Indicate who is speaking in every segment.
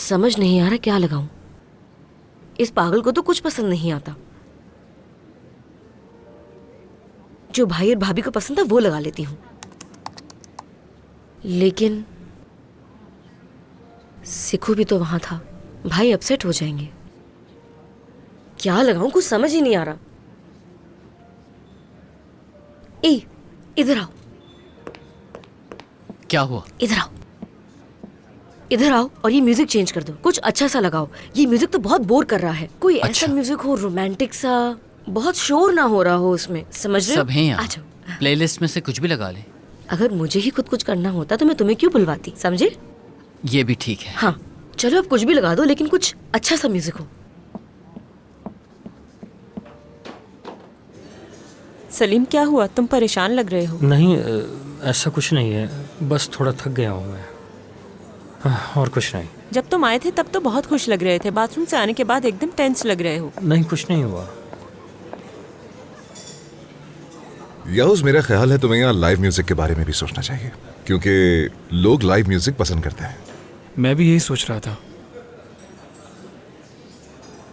Speaker 1: समझ नहीं आ रहा क्या लगाऊं। इस पागल को तो कुछ पसंद नहीं आता। जो भाई और भाभी को पसंद था वो लगा लेती हूँ, लेकिन सिखू भी तो वहां था। भाई अपसेट हो जाएंगे। क्या लगाऊं, कुछ समझ ही नहीं आ रहा। ए, इधर आओ।
Speaker 2: क्या हुआ?
Speaker 1: इधर आओ, इधर आओ और ये म्यूजिक चेंज कर दो। कुछ अच्छा सा लगाओ। ये म्यूजिक तो बहुत बोर कर रहा है। कोई ऐसा म्यूजिक हो रोमांटिक सा, बहुत शोर ना हो रहा हो उसमें, समझ रहे हो?
Speaker 2: सब हैं यहाँ।
Speaker 1: आ जाओ।
Speaker 2: प्लेलिस्ट में से कुछ भी लगा ले।
Speaker 1: अगर मुझे ही खुद कुछ करना होता तो मैं तुम्हें क्यों बुलवाती, समझे?
Speaker 2: ये भी ठीक है।
Speaker 1: हाँ चलो, अब कुछ भी लगा दो, लेकिन कुछ अच्छा सा म्यूजिक हो।
Speaker 3: सलीम, क्या हुआ? तुम परेशान लग रहे हो।
Speaker 4: नहीं, ऐसा कुछ नहीं है, बस थोड़ा थक गया हूँ मैं। और कुछ नहीं।
Speaker 3: जब तुम आए थे तब तो बहुत खुश लग रहे थे, बाथरूम से आने के बाद एकदम टेंस लग रहे हो।
Speaker 4: नहीं, कुछ नहीं हुआ।
Speaker 5: याउस, मेरा ख्याल है तुम्हें यहाँ लाइव म्यूजिक के बारे में भी सोचना चाहिए, क्योंकि लोग लाइव म्यूजिक पसंद करते हैं।
Speaker 6: मैं भी यही सोच रहा था।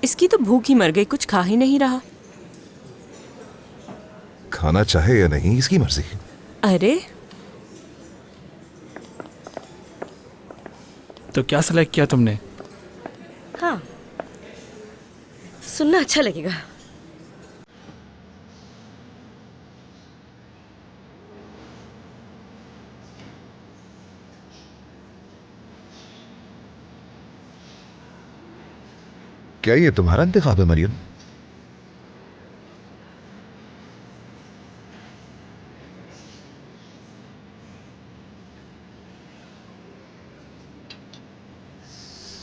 Speaker 3: इसकी तो भूख ही मर गई, कुछ खा ही नहीं रहा।
Speaker 5: खाना चाहे या नहीं, इसकी मर्जी।
Speaker 3: अरे
Speaker 6: तो क्या सेलेक्ट किया तुमने?
Speaker 1: हाँ, सुनना अच्छा लगेगा।
Speaker 5: क्या ये तुम्हारा इंतखाब है मरियम?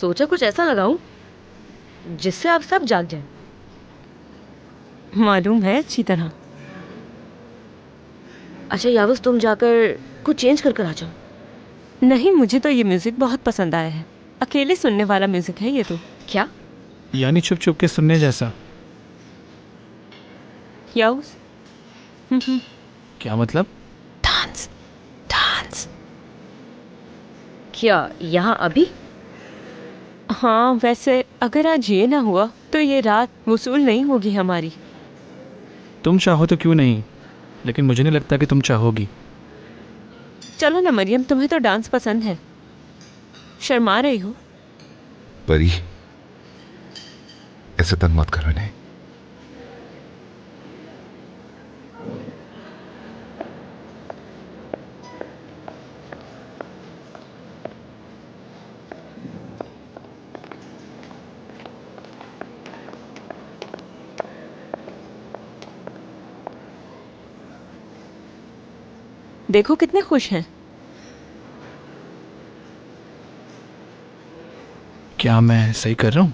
Speaker 1: सोचा कुछ ऐसा लगाऊं जिससे आप सब जाग जाएं।
Speaker 3: मालूम है अच्छी तरह।
Speaker 1: अच्छा यावस, तुम जाकर कुछ चेंज कर आ जाओ।
Speaker 3: नहीं, मुझे तो ये म्यूजिक बहुत पसंद आया है। अकेले सुनने वाला म्यूजिक है ये तो।
Speaker 1: क्या?
Speaker 6: यानी चुप चुप के सुनने जैसा?
Speaker 3: याउस?
Speaker 6: क्या मतलब?
Speaker 3: Dance dance.
Speaker 1: क्या यहाँ अभी?
Speaker 3: हाँ, वैसे अगर आज ये ना हुआ तो ये रात वसूल नहीं होगी हमारी।
Speaker 6: तुम चाहो तो क्यों नहीं, लेकिन मुझे नहीं लगता कि तुम चाहोगी।
Speaker 3: चलो ना मरियम, तुम्हें तो डांस पसंद है। शर्मा रही हो।
Speaker 5: परी, ऐसे तंग मत करो इन्हें।
Speaker 3: देखो कितने खुश हैं।
Speaker 6: क्या मैं सही कर रहा हूँ?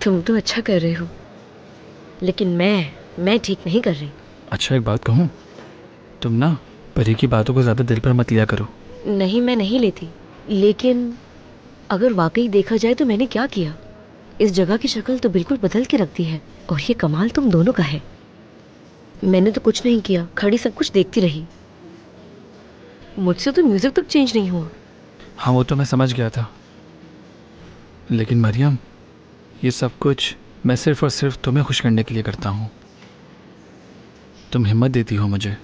Speaker 1: तुम तो अच्छा कर रहे हो, लेकिन मैं ठीक नहीं कर रही।
Speaker 6: अच्छा, एक बात कहूँ, तुम ना परी की बातों को ज़्यादा दिल पर मत लिया करो।
Speaker 1: नहीं, मैं नहीं लेती, लेकिन अगर वाकई देखा जाए तो मैंने क्या किया? इस जगह की शक्ल तो बिल्कुल बदल के रख दी है, और ये कमाल तुम दोनों का है। मैंने तो कुछ नहीं किया, खड़ी सब कुछ देखती रही। मुझसे तो म्यूजिक तक चेंज नहीं हुआ।
Speaker 6: हाँ, वो तो मैं समझ गया था, लेकिन मरियम, ये सब कुछ मैं सिर्फ़ और सिर्फ तुम्हें खुश करने के लिए करता हूँ। तुम हिम्मत देती हो मुझे।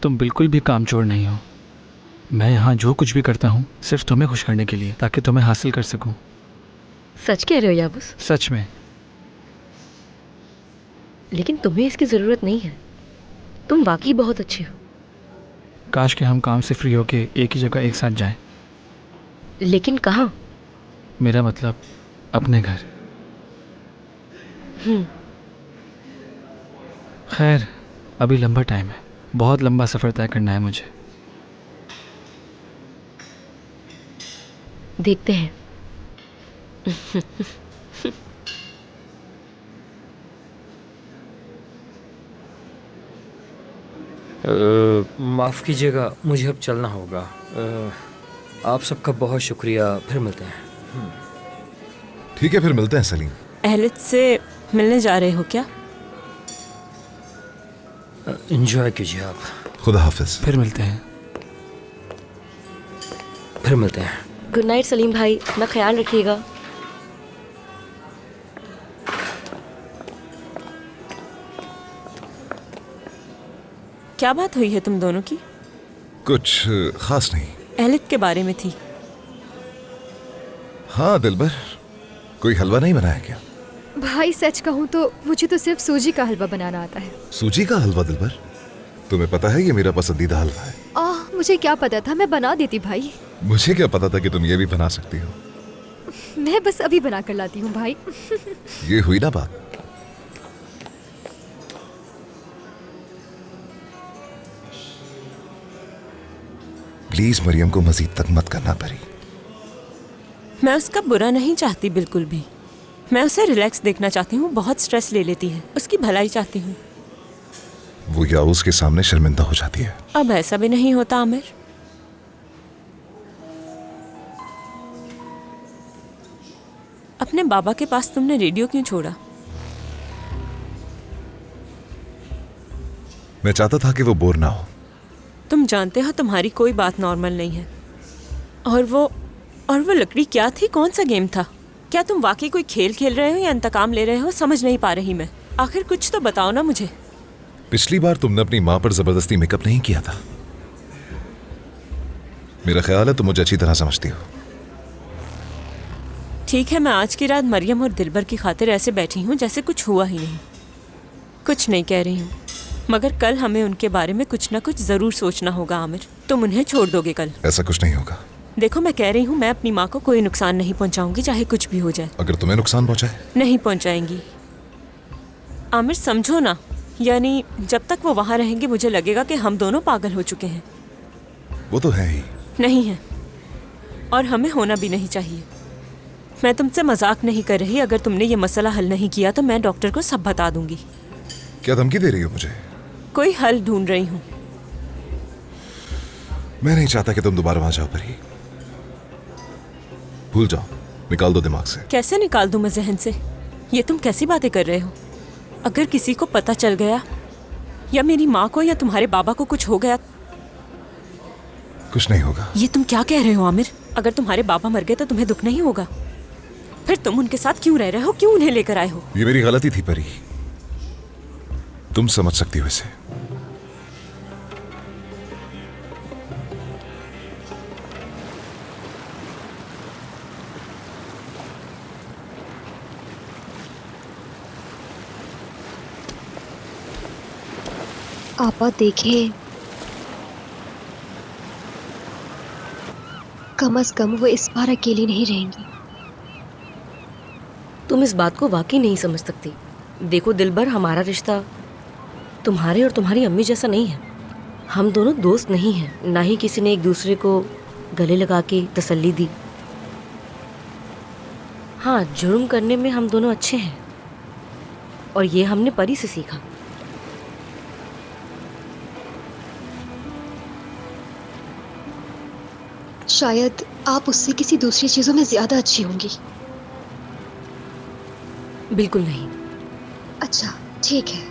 Speaker 6: तुम बिल्कुल भी कामचोर नहीं हो। मैं यहाँ जो कुछ भी करता हूँ सिर्फ तुम्हें खुश करने के लिए, ताकि तुम्हें हासिल कर सकूँ।
Speaker 1: सच कह रहे हो याबुस?
Speaker 6: सच में।
Speaker 1: लेकिन तुम्हें इसकी ज़रूरत नहीं है। तुम वाकई बहुत अच्छे हो।
Speaker 6: काश कि हम काम से फ्री होके एक ही जगह एक साथ जाएं।
Speaker 1: लेकिन कहाँ?
Speaker 6: मेरा मतलब अपने घर। खैर, अभी लंबा टाइम है, बहुत लंबा सफ़र तय करना है मुझे।
Speaker 1: देखते हैं।
Speaker 4: माफ़ कीजिएगा, मुझे अब चलना होगा। आप सबका बहुत शुक्रिया, फिर मिलते हैं।
Speaker 5: ठीक है, फिर मिलते हैं सलीम।
Speaker 3: अहलित से मिलने जा रहे हो क्या?
Speaker 4: एंजॉय कीजिए आप।
Speaker 5: खुदा हाफिज।
Speaker 6: फिर मिलते हैं।
Speaker 4: फिर मिलते हैं।
Speaker 1: गुड नाइट सलीम भाई, अपना ख्याल रखिएगा।
Speaker 3: क्या बात हुई है तुम दोनों की?
Speaker 5: कुछ खास नहीं।
Speaker 3: एलिट के बारे में थी।
Speaker 5: हाँ दिलबर, कोई हलवा नहीं बनाया क्या?
Speaker 7: भाई सच कहूँ तो मुझे तो सिर्फ सूजी का हलवा बनाना आता है।
Speaker 5: सूजी का हलवा दिलबर? तुम्हें पता है ये मेरा पसंदीदा हलवा है।
Speaker 7: मुझे क्या पता था, मैं बना देती भाई।
Speaker 5: मुझे क्या पता था कि तुम ये भी बना सकती हो।
Speaker 7: मैं बस अभी बना कर लाती हूँ भाई।
Speaker 5: ये हुई ना बात। प्लीज मरियम को मजीद तक मत करना परी।
Speaker 3: मैं उसका बुरा नहीं चाहती बिल्कुल भी। मैं उसे रिलैक्स देखना चाहती हूँ। बहुत स्ट्रेस ले लेती है, उसकी भलाई चाहती हूँ।
Speaker 5: वो याऊस के सामने शर्मिंदा हो जाती है।
Speaker 3: अब ऐसा भी नहीं होता आमिर। अपने बाबा के पास तुमने रेडियो क्यों छोड़ा?
Speaker 5: मैं चाहता था कि वो बोर ना हो।
Speaker 3: तुम जानते हो तुम्हारी कोई बात नॉर्मल नहीं है। और वो लकड़ी क्या थी? कौन सा गेम था? क्या तुम वाकई कोई खेल खेल रहे हो या इंतकाम ले रहे हो? समझ नहीं पा रही मैं। आखिर कुछ तो बताओ ना मुझे।
Speaker 5: पिछली बार तुमने अपनी माँ पर जबरदस्ती मेकअप नहीं किया था। मेरा ख्याल है तुम मुझे अच्छी तरह समझती हो।
Speaker 3: ठीक है, मैं आज की रात मरियम और दिलबर की खातिर ऐसे बैठी हूँ जैसे कुछ हुआ ही नहीं। कुछ नहीं कह रही हूँ, मगर कल हमें उनके बारे में कुछ ना कुछ जरूर सोचना होगा आमिर। तुम उन्हें छोड़ दोगे कल?
Speaker 5: ऐसा कुछ नहीं होगा।
Speaker 3: देखो, मैं कह रही हूँ, मैं अपनी माँ को कोई नुकसान नहीं पहुँचाऊंगी, चाहे कुछ भी हो जाए।
Speaker 5: अगर तुम्हें नुकसान पहुंचाए?
Speaker 3: नहीं पहुँचाएंगी आमिर, समझो ना। यानी जब तक वो वहाँ रहेंगे मुझे लगेगा कि हम दोनों पागल हो चुके हैं।
Speaker 5: वो तो है ही।
Speaker 3: नहीं है, और हमें होना भी नहीं चाहिए। मैं तुमसे मजाक नहीं कर रही। अगर तुमने ये मसला हल नहीं किया तो मैं डॉक्टर को सब बता दूंगी।
Speaker 5: क्या धमकी दे रही हो मुझे?
Speaker 3: कोई हल ढूंढ रही हूँ।
Speaker 5: मैं नहीं चाहता कि तुम दोबारा वहां जाओ परी। भूल जाओ, निकाल दो दिमाग से।
Speaker 3: कैसे निकाल दूं मैं जहन से? ये तुम कैसी बातें कर रहे हो? अगर किसी को पता चल गया, या मेरी माँ को या तुम्हारे बाबा को कुछ हो गया।
Speaker 5: कुछ नहीं होगा।
Speaker 3: ये तुम क्या कह रहे हो आमिर? अगर तुम्हारे बाबा मर गए तो तुम्हें दुख नहीं होगा? फिर तुम उनके साथ क्यों रह रहे हो? क्यों उन्हें लेकर आए हो?
Speaker 5: ये मेरी गलती थी परी, तुम समझ सकती हो इसे।
Speaker 7: आपा देखें, कम से कम वो इस बार अकेली नहीं रहेंगी।
Speaker 1: तुम इस बात को वाकई नहीं समझ सकती। देखो दिलबर, हमारा रिश्ता तुम्हारे और तुम्हारी अम्मी जैसा नहीं है। हम दोनों दोस्त नहीं हैं, ना ही किसी ने एक दूसरे को गले लगा के तसल्ली दी। हाँ, जुर्म करने में हम दोनों अच्छे हैं, और ये हमने परी से सीखा।
Speaker 7: शायद आप उससे किसी दूसरी चीजों में ज्यादा अच्छी होंगी।
Speaker 1: बिल्कुल नहीं।
Speaker 7: अच्छा ठीक है।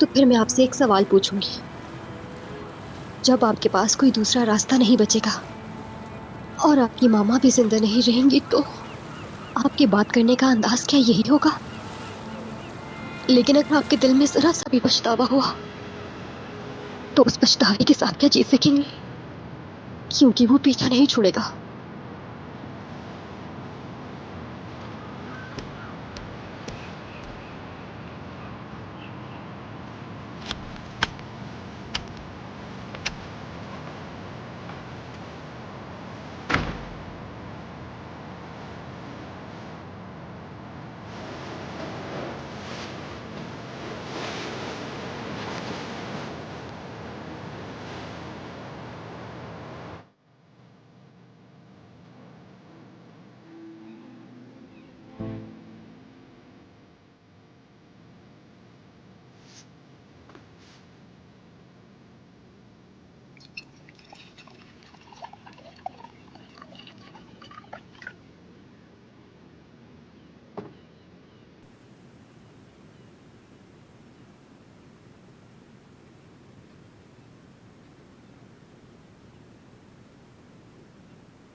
Speaker 7: तो फिर मैं आपसे एक सवाल पूछूंगी। जब आपके पास कोई दूसरा रास्ता नहीं बचेगा और आपकी मामा भी जिंदा नहीं रहेंगी, तो आपके बात करने का अंदाज क्या यही होगा? लेकिन अगर आपके दिल में जरा सा भी पछतावा हुआ, तो उस पछतावे के साथ क्या जी सकेंगे? क्योंकि वो पीछा नहीं छोड़ेगा।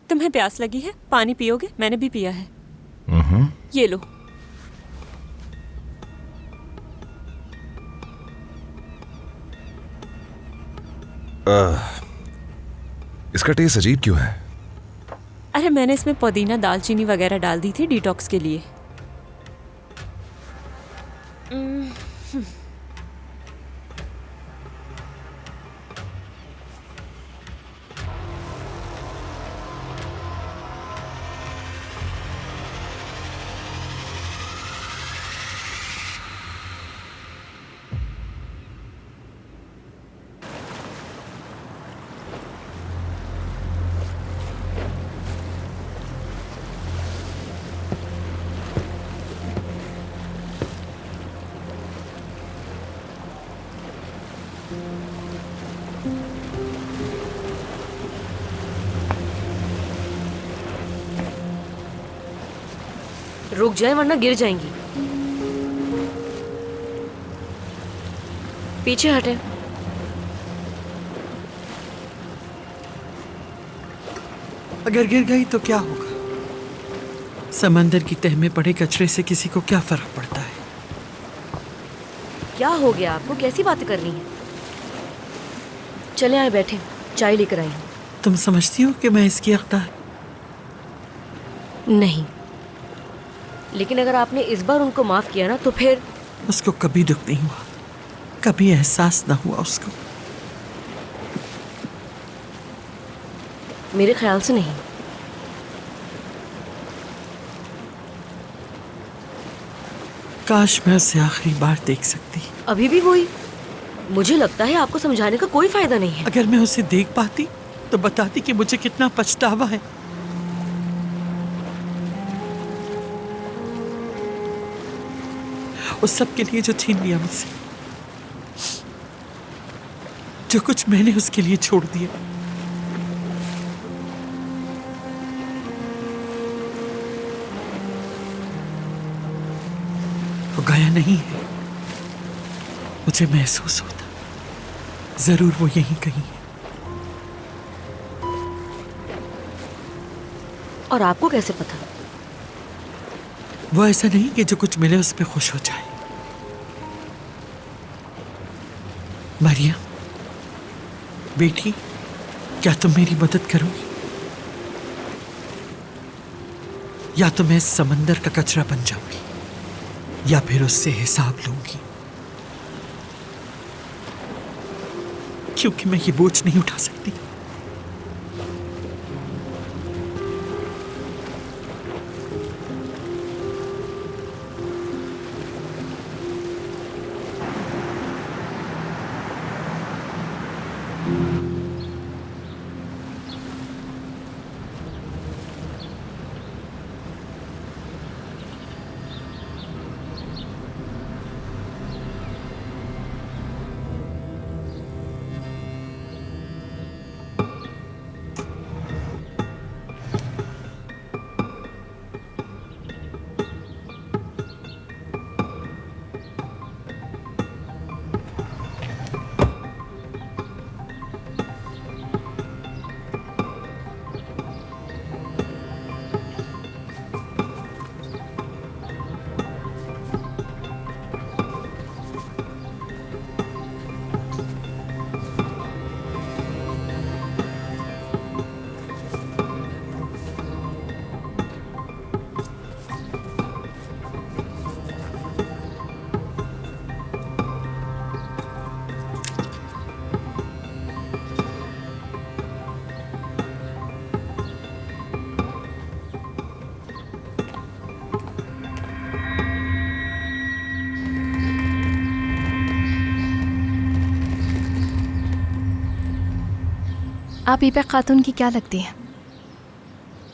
Speaker 3: तुम्हें प्यास लगी है? पानी पियोगे? मैंने भी पिया है। ये लो।
Speaker 5: इसका टेस्ट अजीब क्यों है?
Speaker 3: अरे मैंने इसमें पुदीना दालचीनी वगैरह डाल दी थी डिटॉक्स के लिए।
Speaker 1: रुक जाए वरना गिर जाएंगी। पीछे हटे।
Speaker 8: अगर गिर गई तो क्या होगा? समंदर की तह में पड़े कचरे से किसी को क्या फर्क पड़ता है?
Speaker 1: क्या हो गया आपको? कैसी बातें कर रही हैं? चले आए, बैठे, चाय लेकर आई हूँ।
Speaker 8: तुम समझती हो कि मैं इसकी हकदार?
Speaker 1: नहीं, लेकिन अगर आपने इस बार उनको माफ किया ना तो फिर
Speaker 8: उसको कभी दुख नहीं हुआ, कभी एहसास ना हुआ उसको।
Speaker 1: मेरे ख्याल से नहीं।
Speaker 8: काश मैं उसे आखिरी बार देख सकती।
Speaker 1: अभी भी वही। मुझे लगता है आपको समझाने का कोई फायदा नहीं है।
Speaker 8: अगर मैं उसे देख पाती तो बताती कि मुझे कितना पछतावा है। उस सब के लिए जो छीन लिया मुझसे, जो कुछ मैंने उसके लिए छोड़ दिया। वो गया नहीं है, मुझे महसूस होता। जरूर वो यहीं कहीं है।
Speaker 1: और आपको कैसे पता?
Speaker 8: वो ऐसा नहीं कि जो कुछ मिले उस पे खुश हो जाए। मरियम बेटी, क्या तुम मेरी मदद करोगी? या तो मैं इस समंदर का कचरा बन जाऊंगी या फिर उससे हिसाब लूंगी, क्योंकि मैं ये बोझ नहीं उठा सकती।
Speaker 9: आप ईपा खातून की क्या लगती हैं?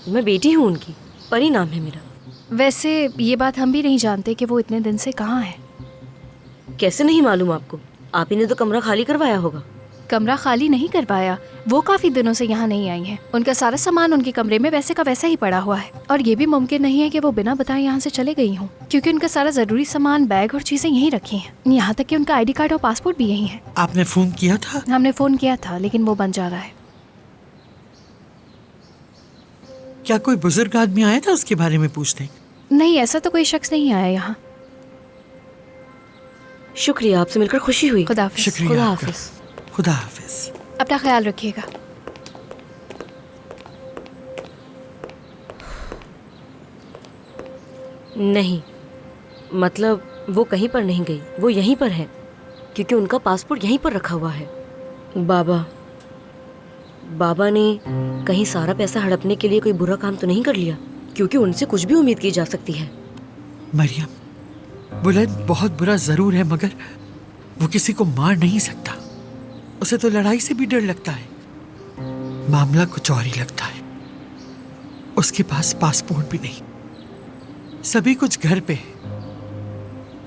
Speaker 1: मैं बेटी हूँ उनकी, परी नाम है मेरा।
Speaker 9: वैसे ये बात हम भी नहीं जानते कि वो इतने दिन से कहाँ है।
Speaker 1: कैसे नहीं मालूम आपको? आप ही ने तो कमरा खाली करवाया होगा।
Speaker 9: कमरा खाली नहीं करवाया, वो काफी दिनों से यहाँ नहीं आई हैं। उनका सारा सामान उनके कमरे में वैसे का वैसा ही पड़ा हुआ है, और ये भी मुमकिन नहीं है कि वो बिना बताए यहाँ से चले गई हूँ, क्योंकि उनका सारा जरूरी सामान, बैग और चीजें यहीं रखी हैं। यहाँ तक कि उनका ID कार्ड और पासपोर्ट भी यहीं है।
Speaker 8: आपने फोन किया था?
Speaker 9: हमने फोन किया था, लेकिन वो बंद जा रहा है।
Speaker 8: क्या कोई बुजुर्ग आदमी आया था उसके बारे में पूछने?
Speaker 9: नहीं, ऐसा तो कोई शख्स नहीं आया यहाँ।
Speaker 1: शुक्रिया, आपसे मिलकर खुशी हुई।
Speaker 9: खुदा हाफिज।
Speaker 8: शुक्रिया
Speaker 1: खुदा
Speaker 8: आपका।
Speaker 1: हाफिज।
Speaker 8: खुदा हाफिज।
Speaker 9: अपना ख्याल रखिएगा।
Speaker 1: नहीं, मतलब वो कहीं पर नहीं गई, वो यहीं पर है, क्योंकि उनका पासपोर्ट यहीं पर रखा हुआ है। बाबा ने कहीं सारा पैसा हड़पने के लिए कोई बुरा काम तो नहीं कर लिया, क्योंकि उनसे कुछ भी उम्मीद की जा सकती है।
Speaker 8: मरियम, बुलंद बहुत बुरा जरूर है, मगर वो किसी को मार नहीं सकता। उसे तो लड़ाई से भी डर लगता है। मामला कुछ और ही लगता है। उसके पास पासपोर्ट भी नहीं, सभी कुछ घर पे है,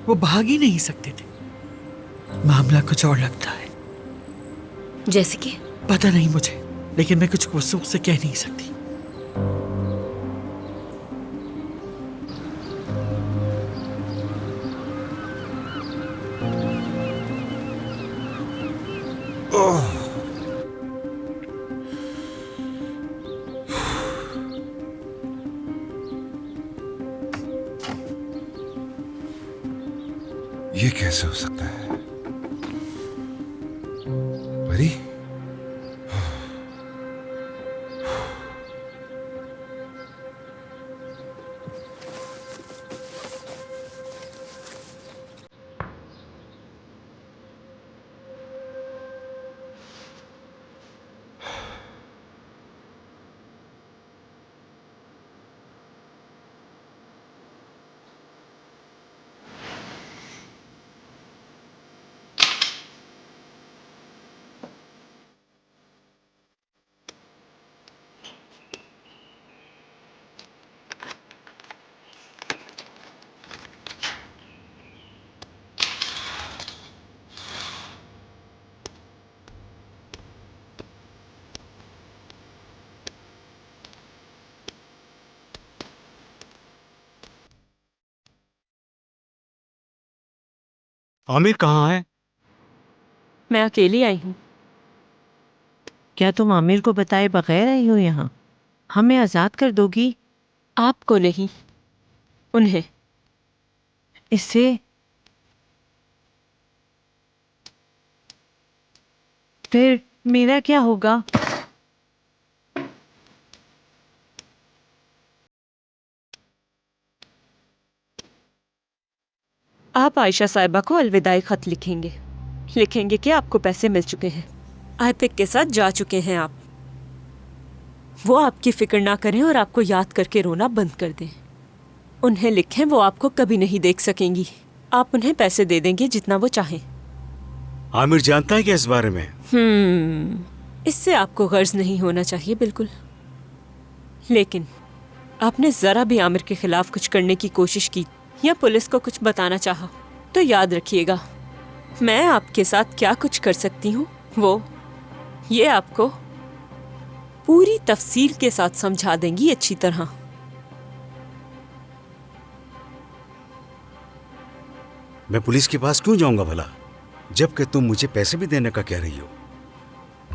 Speaker 8: वो भाग ही नहीं सकते थे। मामला कुछ और लगता है।
Speaker 1: जैसे कि
Speaker 8: पता नहीं मुझे, लेकिन मैं कुछ वसूख से कह नहीं सकती।
Speaker 5: ये कैसे हो सकता है? परी?
Speaker 10: आमिर कहाँ है?
Speaker 3: मैं अकेली आई हूँ।
Speaker 11: क्या तुम आमिर को बताए बगैर आई हो यहाँ? हमें आज़ाद कर दोगी?
Speaker 3: आपको नहीं, उन्हें।
Speaker 11: इससे फिर मेरा क्या होगा?
Speaker 3: आप आयशा साहिबा को अलविदाई खत लिखेंगे कि आपको पैसे मिल चुके हैं, आईपिक के साथ जा चुके हैं आप। वो आपकी फिक्र ना करें और आपको याद करके रोना बंद कर दें। उन्हें लिखें, वो आपको कभी नहीं देख सकेंगी। आप उन्हें पैसे दे देंगे जितना वो चाहें।
Speaker 10: आमिर जानता है क्या इस बारे में?
Speaker 3: इससे आपको गर्ज नहीं होना चाहिए, बिल्कुल। लेकिन आपने जरा भी आमिर के खिलाफ कुछ करने की कोशिश की या पुलिस को कुछ बताना चाहा तो याद रखिएगा, मैं आपके साथ क्या कुछ कर सकती हूँ ये आपको पूरी तफसील के साथ समझा देंगी अच्छी तरह।
Speaker 10: मैं पुलिस के पास क्यों जाऊंगा भला, जबकि तुम मुझे पैसे भी देने का कह रही हो।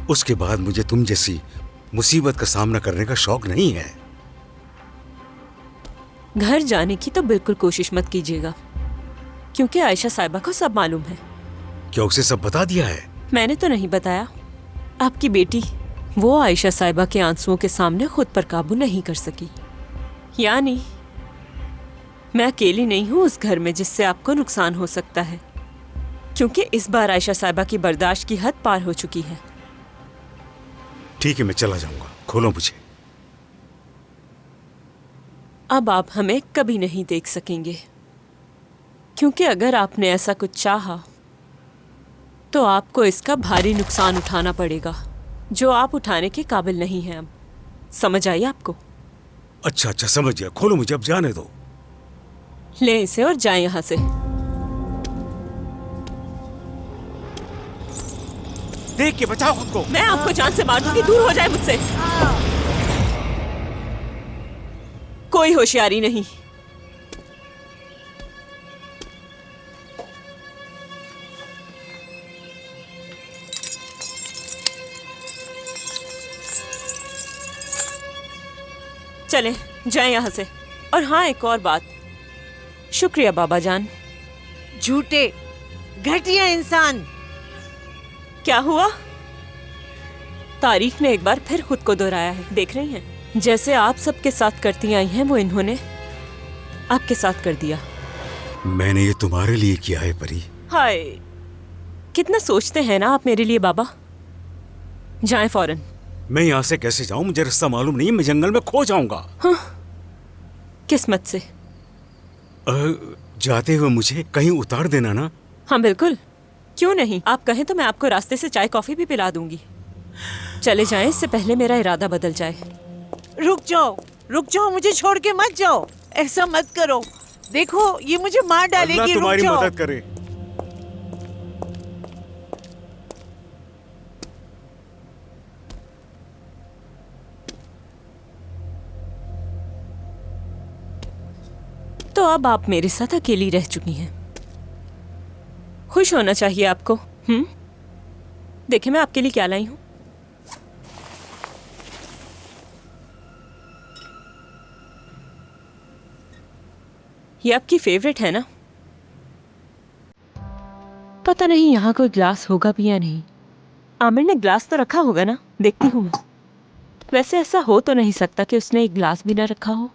Speaker 10: उसके बाद मुझे तुम जैसी मुसीबत का सामना करने का शौक नहीं है।
Speaker 3: घर जाने की तो बिल्कुल कोशिश मत कीजिएगा, क्योंकि आयशा साहिबा को सब मालूम है।
Speaker 10: क्या उसे सब बता दिया है?
Speaker 3: मैंने तो नहीं बताया। आपकी बेटी, वो आयशा साहिबा के आंसुओं के सामने खुद पर काबू नहीं कर सकी। यानी मैं अकेली नहीं हूँ उस घर में जिससे आपको नुकसान हो सकता है, क्योंकि इस बार आयशा साहिबा की बर्दाश्त की हद पार हो चुकी है।
Speaker 10: ठीक है, मैं चला जाऊंगा, खोलो मुझे।
Speaker 3: अब आप हमें कभी नहीं देख सकेंगे, क्योंकि अगर आपने ऐसा कुछ चाहा तो आपको इसका भारी नुकसान उठाना पड़ेगा, जो आप उठाने के काबिल नहीं हैं। अब समझ आई आपको?
Speaker 10: अच्छा अच्छा, समझ गया। खोलो मुझे, अब जाने दो।
Speaker 3: ले इसे और जाए यहाँ से।
Speaker 10: देख के बचाओ खुद को।
Speaker 3: मैं आपको जान से मार दूंगी, दूर हो जाए मुझसे। कोई होशियारी नहीं। चले जाए यहाँ से। और हाँ, एक और बात, शुक्रिया बाबा जान।
Speaker 11: झूठे घटिया इंसान।
Speaker 3: क्या हुआ? तारीख ने एक बार फिर खुद को दोहराया है, देख रही हैं? जैसे आप सबके साथ करती आई हैं, वो इन्होंने आपके साथ कर दिया।
Speaker 10: मैंने ये तुम्हारे लिए किया है परी।
Speaker 3: हाय, कितना सोचते हैं ना आप मेरे लिए बाबा। जाएं फौरन।
Speaker 10: मैं यहाँ से कैसे जाऊँ? मुझे रास्ता मालूम नहीं, मैं जंगल में खो जाऊंगा।
Speaker 3: हाँ, किस्मत से।
Speaker 10: जाते हुए मुझे कहीं उतार देना ना।
Speaker 3: हाँ बिल्कुल, क्यों नहीं। आप कहें तो मैं आपको रास्ते से चाय कॉफी भी पिला दूंगी। चले जाएं, इससे पहले मेरा इरादा बदल जाए।
Speaker 12: रुक जाओ, मुझे छोड़ के मत जाओ। ऐसा मत करो, देखो ये मुझे मार डालेगी।
Speaker 10: अल्लाह तुम्हारी मदद करे।
Speaker 3: तो अब आप मेरे साथ अकेली रह चुकी हैं। खुश होना चाहिए आपको। देखिए मैं आपके लिए क्या लाई हूं। ये आपकी फेवरेट है ना? पता नहीं यहाँ कोई ग्लास होगा भी या नहीं। आमिर ने ग्लास तो रखा होगा ना, देखती हूँ मैं। वैसे ऐसा हो तो नहीं सकता कि उसने एक ग्लास भी ना रखा हो।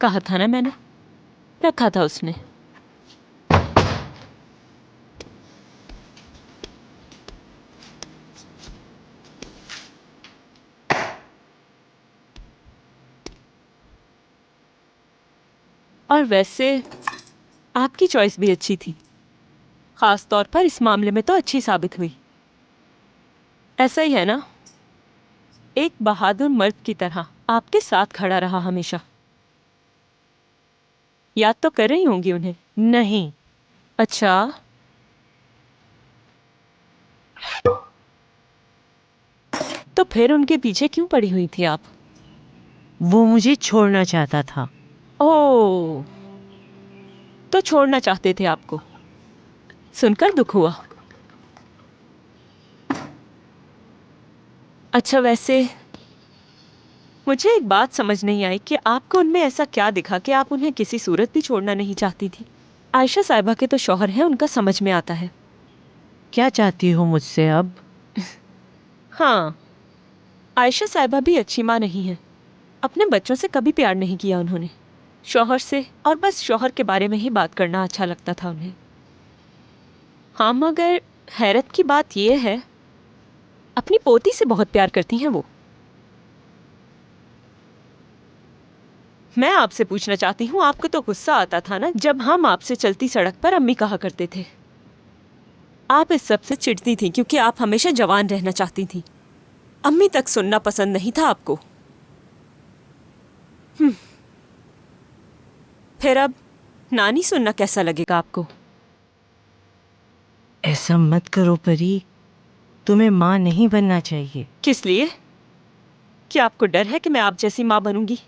Speaker 3: कहा था ना मैंने, रखा था उसने। और वैसे आपकी चॉइस भी अच्छी थी, खास तौर पर इस मामले में तो अच्छी साबित हुई। ऐसा ही है ना, एक बहादुर मर्द की तरह आपके साथ खड़ा रहा हमेशा। याद तो कर रही होंगी उन्हें?
Speaker 11: नहीं।
Speaker 3: अच्छा, तो फिर उनके पीछे क्यों पड़ी हुई थी आप?
Speaker 11: वो मुझे छोड़ना चाहता था।
Speaker 3: ओह, तो छोड़ना चाहते थे आपको। सुनकर दुख हुआ। अच्छा, वैसे मुझे एक बात समझ नहीं आई कि आपको उनमें ऐसा क्या दिखा कि आप उन्हें किसी सूरत भी छोड़ना नहीं चाहती थी। आयशा साहिबा के तो शौहर हैं, उनका समझ में आता है।
Speaker 11: क्या चाहती हो मुझसे अब?
Speaker 3: हाँ, आयशा साहिबा भी अच्छी माँ नहीं है। अपने बच्चों से कभी प्यार नहीं किया उन्होंने, शौहर से, और बस शौहर के बारे में ही बात करना अच्छा लगता था उन्हें। हाँ, मगर हैरत की बात यह है, अपनी पोती से बहुत प्यार करती हैं वो। मैं आपसे पूछना चाहती हूँ, आपको तो गुस्सा आता था ना जब हम आपसे चलती सड़क पर अम्मी कहा करते थे? आप इस सब से चिढ़ती थी क्योंकि आप हमेशा जवान रहना चाहती थी। अम्मी तक सुनना पसंद नहीं था आपको। फिर अब नानी सुनना कैसा लगेगा आपको?
Speaker 11: ऐसा मत करो परी, तुम्हें माँ नहीं बनना चाहिए।
Speaker 3: किस लिए? क्या आपको डर है कि मैं आप जैसी माँ बनूंगी?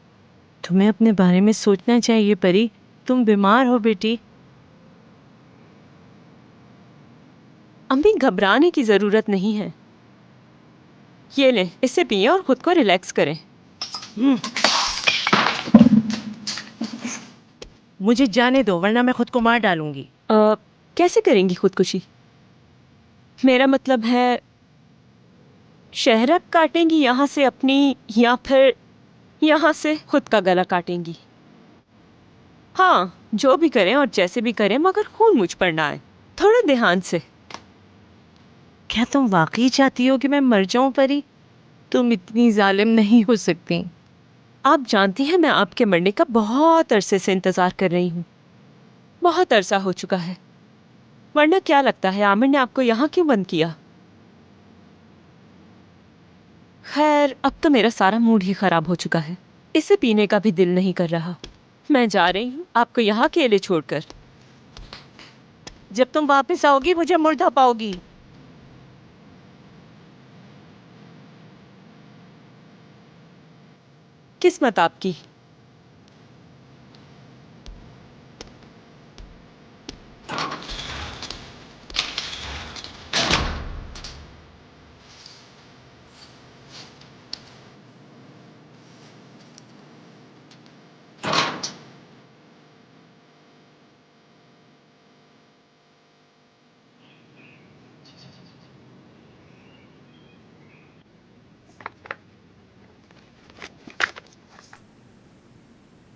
Speaker 11: तुम्हें अपने बारे में सोचना चाहिए परी, तुम बीमार हो बेटी।
Speaker 3: अम्मी, घबराने की जरूरत नहीं है। ये लें, इससे पिए और खुद को रिलैक्स करें।
Speaker 11: मुझे जाने दो वरना मैं खुद को मार डालूंगी।
Speaker 3: कैसे करेंगी खुदकुशी? मेरा मतलब है, शहरब काटेंगी यहाँ से अपनी, या फिर यहाँ से खुद का गला काटेंगी? हाँ, जो भी करें और जैसे भी करें, मगर खून मुझ पर ना आए, थोड़ा ध्यान से।
Speaker 11: क्या तुम वाकई चाहती हो कि मैं मर जाऊं परी? तुम इतनी जालिम नहीं हो सकती।
Speaker 3: आप जानती हैं मैं आपके मरने का बहुत अरसे से इंतजार कर रही हूँ। बहुत अरसा हो चुका है। वरना क्या लगता है आमिर ने आपको यहाँ क्यों बंद किया? खैर, अब तो मेरा सारा मूड ही खराब हो चुका है, इसे पीने का भी दिल नहीं कर रहा। मैं जा रही हूँ आपको यहाँ अकेले छोड़कर।
Speaker 11: जब तुम वापस आओगी मुझे मुर्दा पाओगी।
Speaker 3: किस्मत आपकी।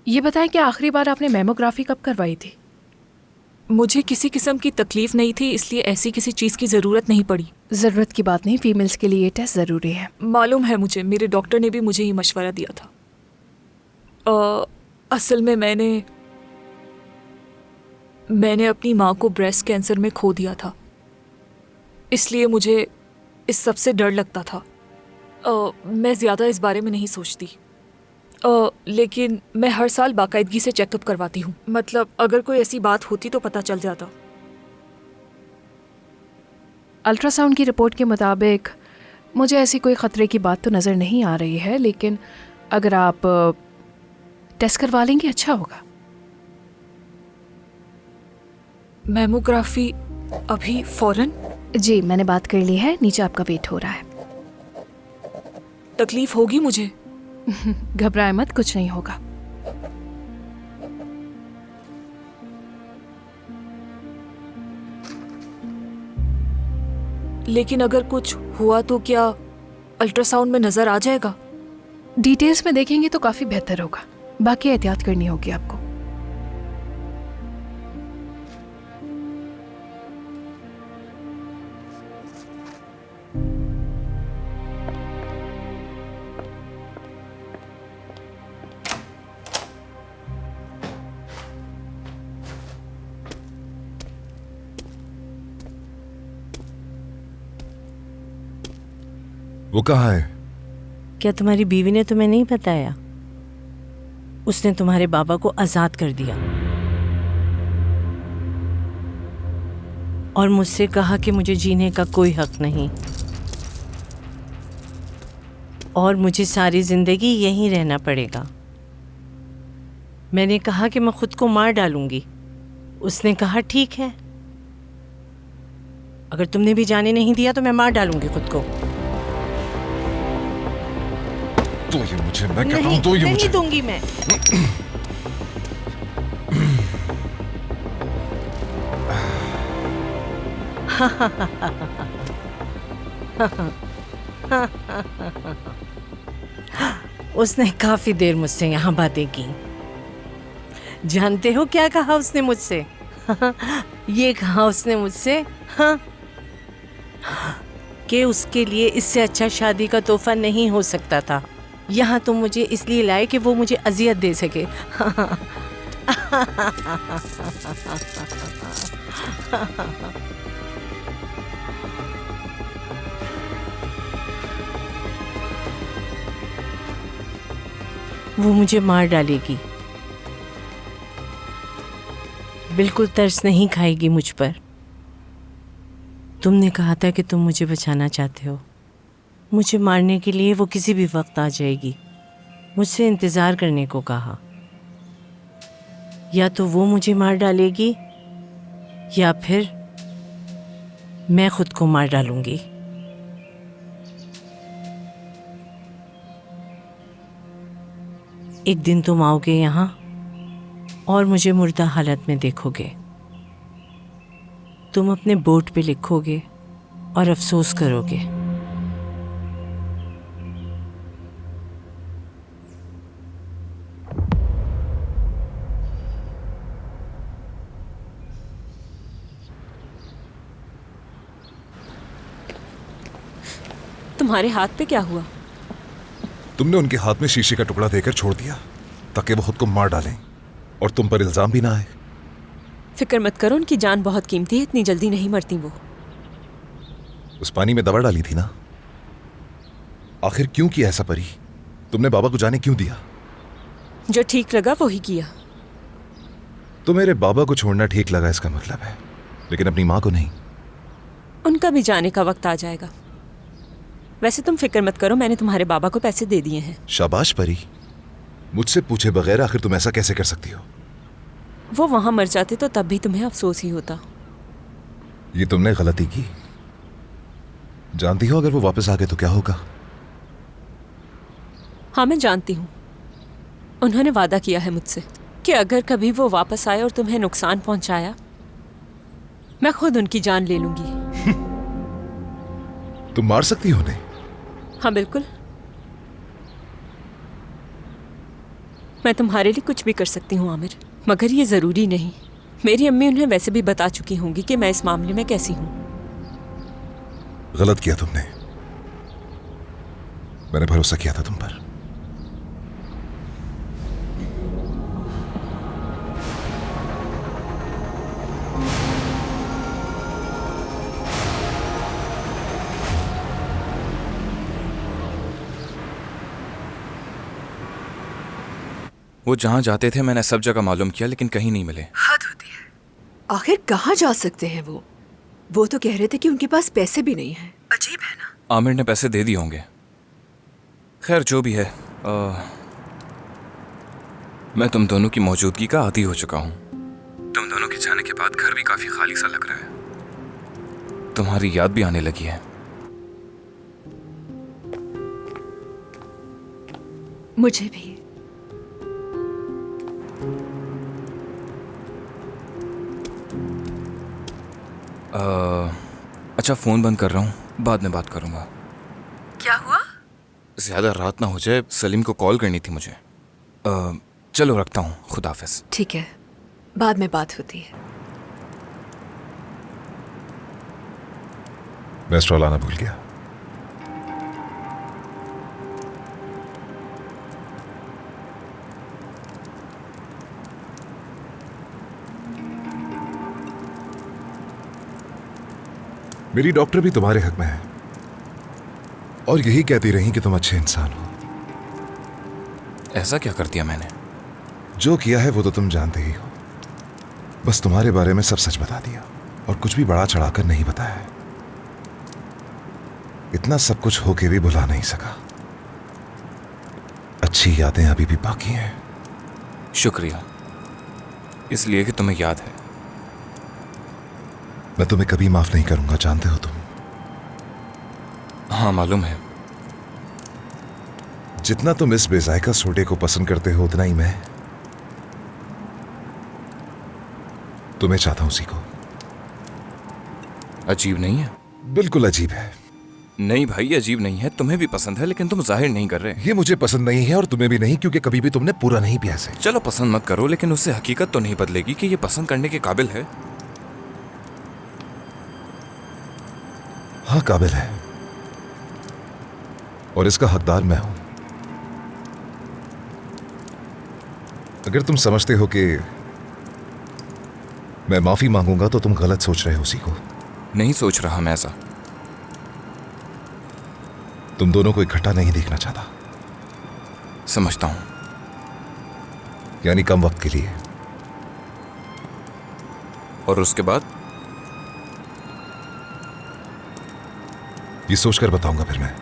Speaker 9: ये बताएं कि आखिरी बार आपने मेमोग्राफी कब करवाई थी?
Speaker 13: मुझे किसी किस्म की तकलीफ नहीं थी, इसलिए ऐसी किसी चीज़ की ज़रूरत नहीं पड़ी।
Speaker 9: ज़रूरत की बात नहीं, फीमेल्स के लिए ये टेस्ट ज़रूरी है।
Speaker 13: मालूम है मुझे, मेरे डॉक्टर ने भी मुझे ये मशवरा दिया था। असल में मैंने अपनी माँ को ब्रेस्ट कैंसर में खो दिया था, इसलिए मुझे इस सब से डर लगता था। मैं ज़्यादा इस बारे में नहीं सोचती, लेकिन मैं हर साल बाकायदगी से चेकअप करवाती हूँ। मतलब अगर कोई ऐसी बात होती तो पता चल जाता।
Speaker 9: अल्ट्रासाउंड की रिपोर्ट के मुताबिक मुझे ऐसी कोई ख़तरे की बात तो नज़र नहीं आ रही है, लेकिन अगर आप टेस्ट करवा लेंगे अच्छा होगा।
Speaker 13: मेमोग्राफी अभी फौरन?
Speaker 9: जी, मैंने बात कर ली है, नीचे आपका वेट हो रहा है।
Speaker 13: तकलीफ होगी मुझे?
Speaker 9: घबराए मत, कुछ नहीं होगा।
Speaker 13: लेकिन अगर कुछ हुआ तो क्या अल्ट्रासाउंड में नजर आ जाएगा?
Speaker 9: डिटेल्स में देखेंगे तो काफी बेहतर होगा, बाकी एहतियात करनी होगी आपको।
Speaker 5: वो कहाँ है?
Speaker 12: क्या तुम्हारी बीवी ने तुम्हें नहीं बताया? उसने तुम्हारे बाबा को आजाद कर दिया और मुझसे कहा कि मुझे जीने का कोई हक नहीं और मुझे सारी जिंदगी यहीं रहना पड़ेगा। मैंने कहा कि मैं खुद को मार डालूंगी। उसने कहा ठीक है, अगर तुमने भी जाने नहीं दिया तो मैं मार डालूंगी खुद को।
Speaker 5: तो ये मुझे, मैं कहता हूं तो ये
Speaker 12: नहीं
Speaker 5: मुझे
Speaker 12: दूंगी मैं। उसने काफी देर मुझसे यहाँ बातें की। जानते हो क्या कहा उसने मुझसे? ये कहा उसने मुझसे कि उसके लिए इससे अच्छा शादी का तोहफा नहीं हो सकता था। यहाँ तो मुझे इसलिए लाए कि वो मुझे अजियत दे सके। वो मुझे मार डालेगी, बिल्कुल तरस नहीं खाएगी मुझ पर। तुमने कहा था कि तुम मुझे बचाना चाहते हो। मुझे मारने के लिए वो किसी भी वक्त आ जाएगी। मुझसे इंतज़ार करने को कहा। या तो वो मुझे मार डालेगी या फिर मैं खुद को मार डालूंगी। एक दिन तुम आओगे यहाँ और मुझे मुर्दा हालत में देखोगे। तुम अपने बोर्ड पे लिखोगे और अफसोस करोगे।
Speaker 3: तुम्हारे हाथ पे क्या हुआ?
Speaker 5: तुमने उनके हाथ में शीशे का टुकड़ा देकर छोड़ दिया ताकि वो खुद को मार डालें और तुम पर इल्जाम भी ना आए।
Speaker 3: फिक्र मत करो, उनकी जान बहुत कीमती है, इतनी जल्दी नहीं मरती वो।
Speaker 5: उस पानी में दवा डाली थी ना? आखिर क्यों किया ऐसा परी? तुमने बाबा को जाने क्यों दिया?
Speaker 3: जो ठीक लगा वो ही किया।
Speaker 5: तो मेरे बाबा को छोड़ना ठीक लगा इसका मतलब है, लेकिन अपनी माँ को नहीं।
Speaker 3: उनका भी जाने का वक्त आ जाएगा। वैसे तुम फिक्र मत करो, मैंने तुम्हारे बाबा को पैसे दे दिए हैं।
Speaker 5: शाबाश परी, मुझसे पूछे बगैर आखिर तुम ऐसा कैसे कर सकती हो?
Speaker 3: वो वहां मर जाते तो तब भी तुम्हें अफसोस ही होता।
Speaker 5: ये तुमने गलती की। जानती हो अगर वो वापस आ गए तो क्या होगा?
Speaker 3: हाँ मैं जानती हूँ। उन्होंने वादा किया है मुझसे कि अगर कभी वो वापस आए और तुम्हें नुकसान पहुंचाया, मैं खुद उनकी जान ले लूंगी।
Speaker 5: तुम मार सकती हो उन्हें?
Speaker 3: हाँ बिल्कुल। मैं तुम्हारे लिए कुछ भी कर सकती हूँ आमिर, मगर ये ज़रूरी नहीं। मेरी अम्मी उन्हें वैसे भी बता चुकी होंगी कि मैं इस मामले में कैसी हूँ।
Speaker 5: गलत किया तुमने। मैंने भरोसा किया था तुम पर।
Speaker 14: वो जहाँ जाते थे मैंने सब जगह मालूम किया, लेकिन कहीं नहीं मिले।
Speaker 15: हद होती है। आखिर कहाँ जा सकते हैं वो तो कह रहे थे कि उनके पास पैसे भी नहीं हैं। अजीब है ना।
Speaker 14: आमिर ने पैसे दे दिए होंगे। खैर जो भी है, मैं तुम दोनों की मौजूदगी का आदी हो चुका हूँ। तुम दोनों के जाने के बाद घर भी काफी खाली सा लग रहा है। तुम्हारी याद भी आने लगी है।
Speaker 15: मुझे भी।
Speaker 14: अच्छा फोन बंद कर रहा हूँ, बाद में बात करूंगा।
Speaker 15: क्या हुआ?
Speaker 14: ज्यादा रात ना हो जाए, सलीम को कॉल करनी थी मुझे। चलो रखता हूँ, खुदा हाफिज।
Speaker 15: ठीक है, बाद में बात होती है।
Speaker 5: मैं स्ट्रॉ लाना भूल गया। मेरी डॉक्टर भी तुम्हारे हक में है और यही कहती रही कि तुम अच्छे इंसान हो।
Speaker 14: ऐसा क्या कर दिया मैंने?
Speaker 5: जो किया है वो तो तुम जानते ही हो। बस तुम्हारे बारे में सब सच बता दिया और कुछ भी बड़ा चढ़ाकर नहीं बताया है। इतना सब कुछ होके भी भुला नहीं सका। अच्छी यादें अभी भी बाकी हैं।
Speaker 14: शुक्रिया, इसलिए कि तुम्हें याद है।
Speaker 5: मैं तुम्हें कभी माफ नहीं करूंगा, जानते हो तुम।
Speaker 14: हाँ मालूम है।
Speaker 5: जितना तुम इस बेजायका सोडे को पसंद करते हो उतना ही मैं तुम्हें चाहता हूं। सीखो।
Speaker 14: अजीब नहीं है?
Speaker 5: बिल्कुल अजीब है।
Speaker 14: नहीं भाई अजीब नहीं है, तुम्हें भी पसंद है लेकिन तुम जाहिर नहीं कर रहे।
Speaker 5: ये मुझे पसंद नहीं है और तुम्हें भी नहीं, क्योंकि कभी भी तुमने पूरा नहीं पिया से।
Speaker 14: चलो पसंद मत करो, लेकिन उससे हकीकत तो नहीं बदलेगी कि ये पसंद करने के काबिल है।
Speaker 5: हाँ काबिल है और इसका हकदार मैं हूं। अगर तुम समझते हो कि मैं माफी मांगूंगा तो तुम गलत सोच रहे हो। सीखो।
Speaker 14: नहीं सोच रहा मैं ऐसा।
Speaker 5: तुम दोनों को इकट्ठा नहीं देखना चाहता।
Speaker 14: समझता हूं।
Speaker 5: यानी कम वक्त के लिए।
Speaker 14: और उसके बाद?
Speaker 5: ये सोचकर बताऊंगा फिर मैं।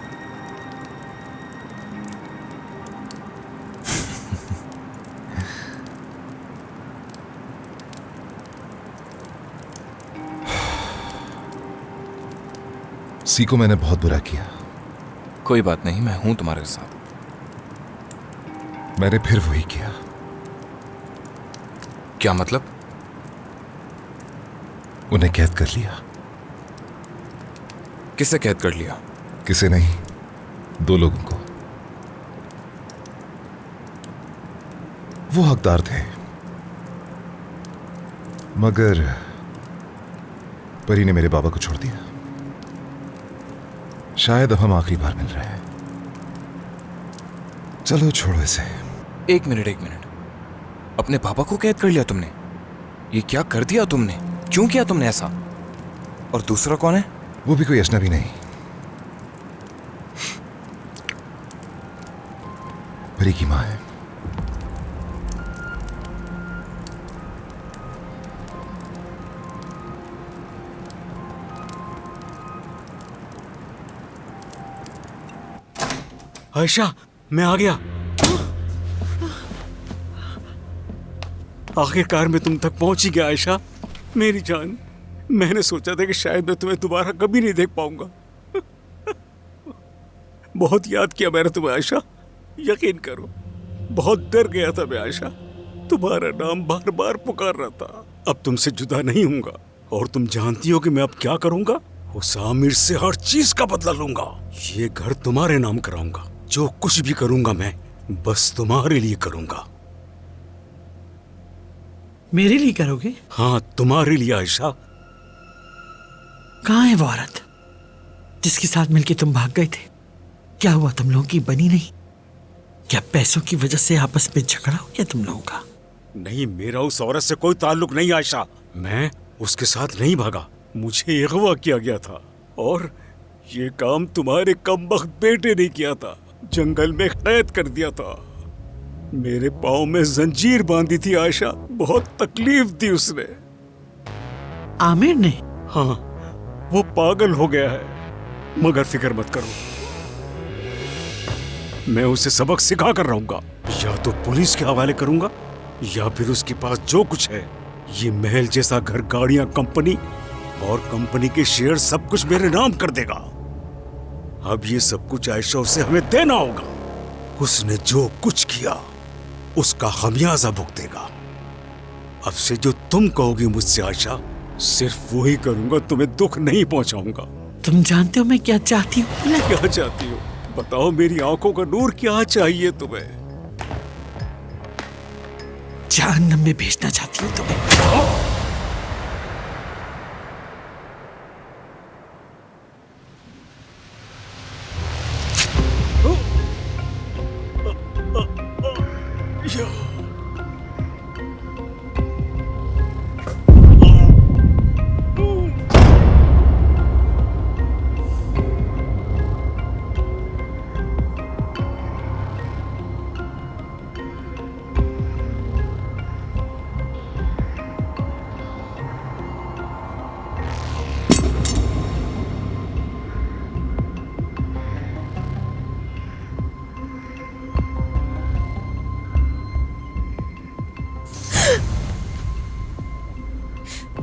Speaker 5: सीको, मैंने बहुत बुरा किया।
Speaker 14: कोई बात नहीं, मैं हूं तुम्हारे साथ।
Speaker 5: मैंने फिर वही किया।
Speaker 14: क्या मतलब?
Speaker 5: उन्हें कैद कर लिया।
Speaker 14: किसे कैद कर लिया?
Speaker 5: किसे नहीं, दो लोगों को। वो हकदार थे, मगर परी ने मेरे बाबा को छोड़ दिया। शायद अब हम आखिरी बार मिल रहे हैं। चलो छोड़ो इसे।
Speaker 14: एक मिनट। अपने पापा को कैद कर लिया तुमने? ये क्या कर दिया तुमने? क्यों किया तुमने ऐसा? और दूसरा कौन है?
Speaker 5: वो भी कोई अजनबी नहीं, परी की मां है।
Speaker 10: आयशा, मैं आ गया। आखिरकार मैं तुम तक पहुंच ही गया आयशा, मेरी जान। मैंने सोचा था कि शायद मैं तुम्हें दोबारा कभी नहीं देख पाऊंगा। बहुत याद किया मैंने तुम्हें आयशा, यकीन करो बहुत डर गया था मैं आयशा। तुम्हारा नाम बार बार पुकार रहा था। अब तुमसे जुदा नहीं होऊंगा और तुम जानती हो कि मैं अब क्या करूंगा। उस आमिर से हर चीज का बदला लूंगा। ये घर तुम्हारे नाम कराऊंगा। जो कुछ भी करूंगा मैं बस तुम्हारे लिए करूंगा।
Speaker 8: मेरे लिए करोगे?
Speaker 10: हाँ, तुम्हारे लिए आयशा।
Speaker 8: कहाँ है वो औरत जिसके साथ मिलके तुम भाग गए थे? क्या हुआ, तुम लोगों की बनी नहीं? क्या पैसों की वजह से आपस में झगड़ा हो गया तुम लोगों का?
Speaker 10: नहीं, मेरा उस औरत से कोई ताल्लुक नहीं आयशा। मैं उसके साथ नहीं भागा, मुझे अगवा किया गया था। और ये काम तुम्हारे कमबख्त बेटे ने किया था, जंगल में कैद कर दिया था। मेरे पाँव में जंजीर बांधी थी आयशा, बहुत तकलीफ दी उसने।
Speaker 8: आमिर ने?
Speaker 10: हाँ, वो पागल हो गया है, मगर फिक्र मत करो, मैं उसे सबक सिखा कर रहूंगा। या तो पुलिस के हवाले करूंगा या फिर उसके पास जो कुछ है, ये महल जैसा घर, गाड़ियां, कंपनी और कंपनी के शेयर, सब कुछ मेरे नाम कर देगा। अब ये सब कुछ आयशा उसे हमें देना होगा। उसने जो कुछ किया उसका खमियाजा भुगतेगा। अब से जो तुम कहोगी मुझसे आयशा, सिर्फ वही करूंगा, तुम्हें दुख नहीं पहुंचाऊंगा।
Speaker 8: तुम जानते हो मैं क्या चाहती हूँ?
Speaker 10: क्या चाहती हो? बताओ, मेरी आंखों का नूर, क्या चाहिए तुम्हें?
Speaker 8: जहन्नम में भेजना चाहती हूँ तुम्हें।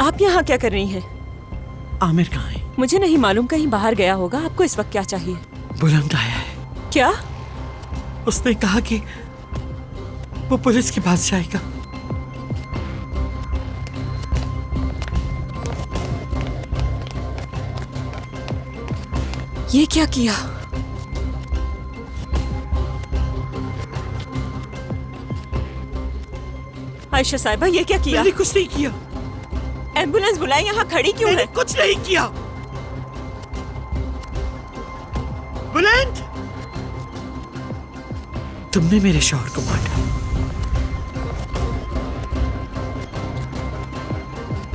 Speaker 3: आप यहाँ क्या कर रही हैं?
Speaker 8: आमिर कहाँ है?
Speaker 3: मुझे नहीं मालूम, कहीं बाहर गया होगा। आपको इस वक्त क्या चाहिए?
Speaker 8: बुलंद आया है।
Speaker 3: क्या?
Speaker 8: उसने कहा कि वो पुलिस के पास जाएगा।
Speaker 3: ये क्या किया? आयशा साहिबा, ये क्या किया?
Speaker 8: मैंने कुछ नहीं किया।
Speaker 3: एम्बुलेंस बुलाई, यहाँ खड़ी क्यों है?
Speaker 8: कुछ नहीं किया। बुलंद, तुमने मेरे शौहर को मारा।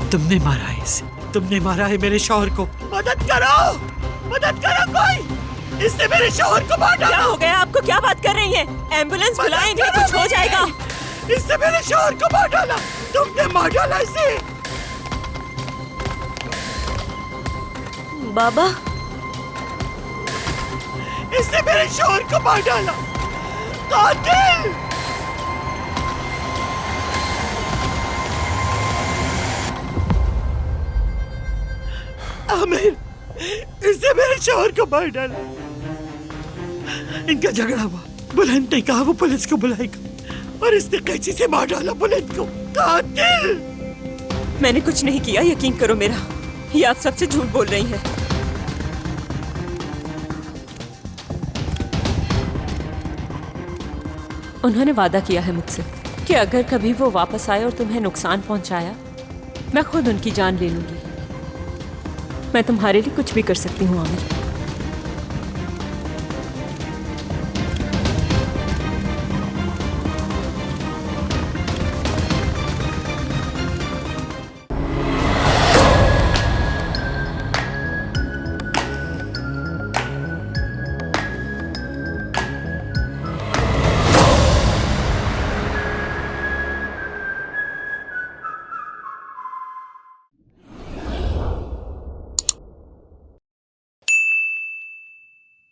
Speaker 8: तुमने मारा है इसे, तुमने मारा है मेरे शौहर को। मदद करो, मदद करो कोई, इसने मेरे शौहर को मार डाला।
Speaker 3: क्या हो गया आपको? क्या बात कर रही हैं? एम्बुलेंस बुलाएंगे, कुछ हो जाएगा।
Speaker 8: इसने मेरे शौहर को मार डाला। तुमने मार डाला इसे।
Speaker 1: बाबा,
Speaker 8: इसने मेरे शौहर को मार डाला। कातिल! आमिर, इसने मेरे शौहर को मार डाला। इनका झगड़ा हुआ, बुलंद ने कहा वो पुलिस को बुलाएगा और इसने कैंची से मार डाला बुलंद को। कातिल!
Speaker 3: मैंने कुछ नहीं किया, यकीन करो मेरा। ये आप सबसे झूठ बोल रही हैं। उन्होंने वादा किया है मुझसे कि अगर कभी वो वापस आए और तुम्हें नुकसान पहुंचाया, मैं खुद उनकी जान ले लूंगी। मैं तुम्हारे लिए कुछ भी कर सकती हूँ आमिर।